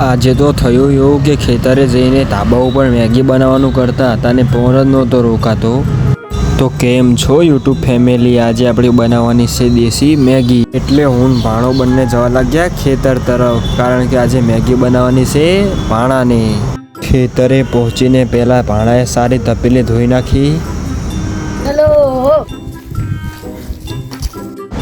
આજે તો થયું એવું કે ખેતરે જઈને ધાબા ઉપર મેગી બનાવવાનું કરતા હતા અને પવન જ નહોતો રોકાતો. તો કેમ છો યુટ્યુબ ફેમિલી? આજે આપણે બનાવવાની છે દેશી મેગી. એટલે હું ભાણો બંને જવા લાગ્યા ખેતર તરફ, કારણ કે આજે મેગી બનાવવાની છે ભાણાને. ખેતરે પહોંચીને પહેલાં ભાણાએ સારી તપેલી ધોઈ નાખી.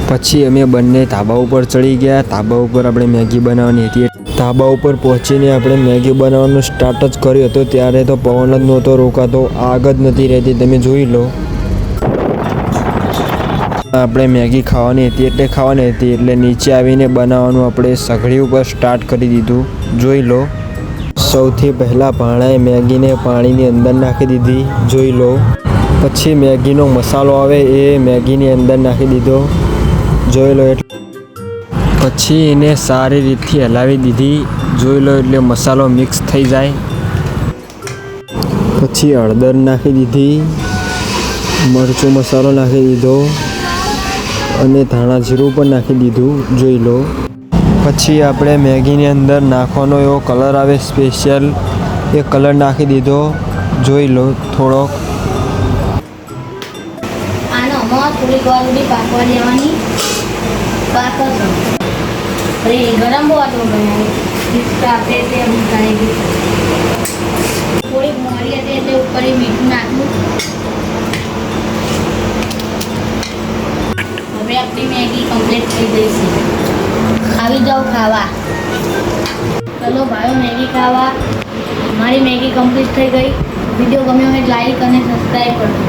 પછી અમે બંને ધાબા ઉપર ચડી ગયા. ધાબા ઉપર આપણે મેગી બનાવવાની હતી. ધાબા ઉપર પહોંચીને આપણે મેગી બનાવવાનું સ્ટાર્ટ જ કર્યું હતું. ત્યારે તો પવન જ નહોતો રોકાતો, આગ જ નથી રહેતી, તમે જોઈ લો. આપણે મેગી ખાવાની હતી એટલે નીચે આવીને બનાવવાનું આપણે સઘડી ઉપર સ્ટાર્ટ કરી દીધું. જોઈ લો. સૌથી પહેલાં ભાણાએ મેગીને પાણીની અંદર નાખી દીધી, જોઈ લો. પછી મેગીનો મસાલો આવે એ મેગીની અંદર નાખી દીધો, જોઈ લો. પછી એને સારી રીતથી હલાવી દીધી, જોઈ લો, એટલે મસાલો મિક્સ થઈ જાય. પછી હળદર નાખી દીધી, મરચું મસાલો નાખી દીધો અને ધાણા જીરું પણ નાખી દીધું, જોઈ લો. પછી આપણે મેગીની અંદર નાખવાનો એવો કલર આવે સ્પેશિયલ, એ કલર નાખી દીધો, જોઈ લો. થોડોક થોડીક વાર સુધી પાકવા દેવાની. અરે ગરમ બહુ હતો આપણે થોડીક મોરી હતી એટલે ઉપર મીઠું નાખ્યું. હવે આપણી મેગી કમ્પ્લીટ થઈ ગઈ છે. આવી જાઓ ખાવા. ચલો ભાઈઓ મેગી ખાવા. મારી મેગી કમ્પ્લીટ થઈ ગઈ. વિડીયો ગમ્યો હોય લાઈક અને સબસ્ક્રાઈબ કરજો.